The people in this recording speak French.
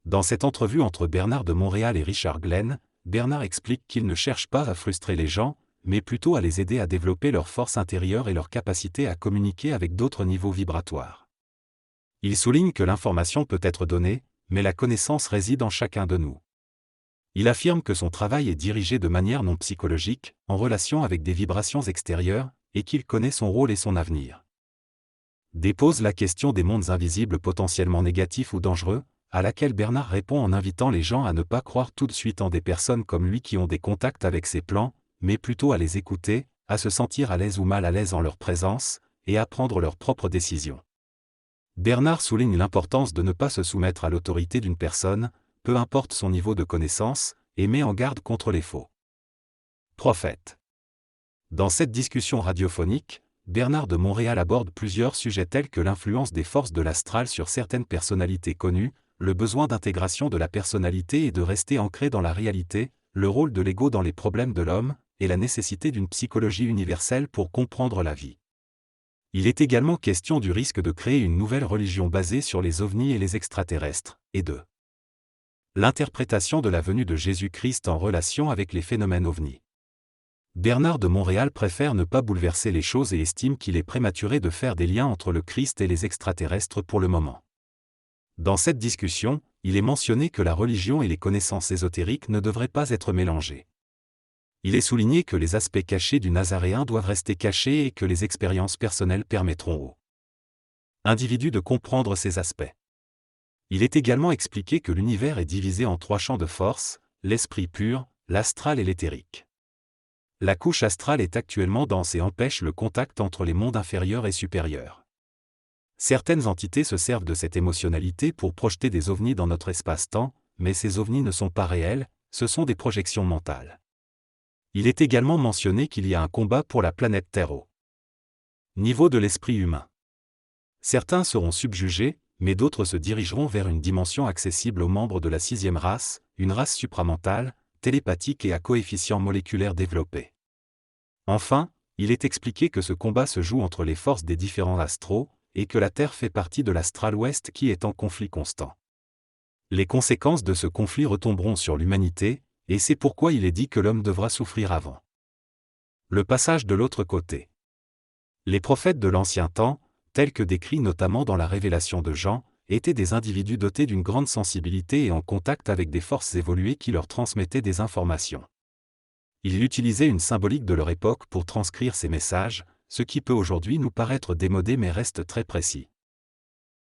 Dans cette entrevue entre Bernard de Montréal et Richard Glenn, Bernard explique qu'il ne cherche pas à frustrer les gens, mais plutôt à les aider à développer leur force intérieure et leur capacité à communiquer avec d'autres niveaux vibratoires. Il souligne que l'information peut être donnée, mais la connaissance réside en chacun de nous. Il affirme que son travail est dirigé de manière non psychologique, en relation avec des vibrations extérieures, et qu'il connaît son rôle et son avenir. Dépose la question des mondes invisibles potentiellement négatifs ou dangereux, à laquelle Bernard répond en invitant les gens à ne pas croire tout de suite en des personnes comme lui qui ont des contacts avec ces plans, mais plutôt à les écouter, à se sentir à l'aise ou mal à l'aise en leur présence, et à prendre leurs propres décisions. Bernard souligne l'importance de ne pas se soumettre à l'autorité d'une personne, peu importe son niveau de connaissance, et met en garde contre les faux prophètes. Dans cette discussion radiophonique, Bernard de Montréal aborde plusieurs sujets tels que l'influence des forces de l'astral sur certaines personnalités connues, le besoin d'intégration de la personnalité et de rester ancré dans la réalité, le rôle de l'ego dans les problèmes de l'homme, et la nécessité d'une psychologie universelle pour comprendre la vie. Il est également question du risque de créer une nouvelle religion basée sur les ovnis et les extraterrestres, et de l'interprétation de la venue de Jésus-Christ en relation avec les phénomènes ovnis. Bernard de Montréal préfère ne pas bouleverser les choses et estime qu'il est prématuré de faire des liens entre le Christ et les extraterrestres pour le moment. Dans cette discussion, il est mentionné que la religion et les connaissances ésotériques ne devraient pas être mélangées. Il est souligné que les aspects cachés du Nazaréen doivent rester cachés et que les expériences personnelles permettront aux individus de comprendre ces aspects. Il est également expliqué que l'univers est divisé en 3 champs de force, l'esprit pur, l'astral et l'éthérique. La couche astrale est actuellement dense et empêche le contact entre les mondes inférieurs et supérieurs. Certaines entités se servent de cette émotionnalité pour projeter des ovnis dans notre espace-temps, mais ces ovnis ne sont pas réels, ce sont des projections mentales. Il est également mentionné qu'il y a un combat pour la planète Terre au niveau de l'esprit humain. Certains seront subjugés, mais d'autres se dirigeront vers une dimension accessible aux membres de la 6e race, une race supramentale, télépathique et à coefficient moléculaire développé. Enfin, il est expliqué que ce combat se joue entre les forces des différents astraux, et que la Terre fait partie de l'astral ouest qui est en conflit constant. Les conséquences de ce conflit retomberont sur l'humanité, et c'est pourquoi il est dit que l'homme devra souffrir avant le passage de l'autre côté. Les prophètes de l'ancien temps, tels que décrits notamment dans la révélation de Jean, étaient des individus dotés d'une grande sensibilité et en contact avec des forces évoluées qui leur transmettaient des informations. Ils utilisaient une symbolique de leur époque pour transcrire ces messages, ce qui peut aujourd'hui nous paraître démodé mais reste très précis.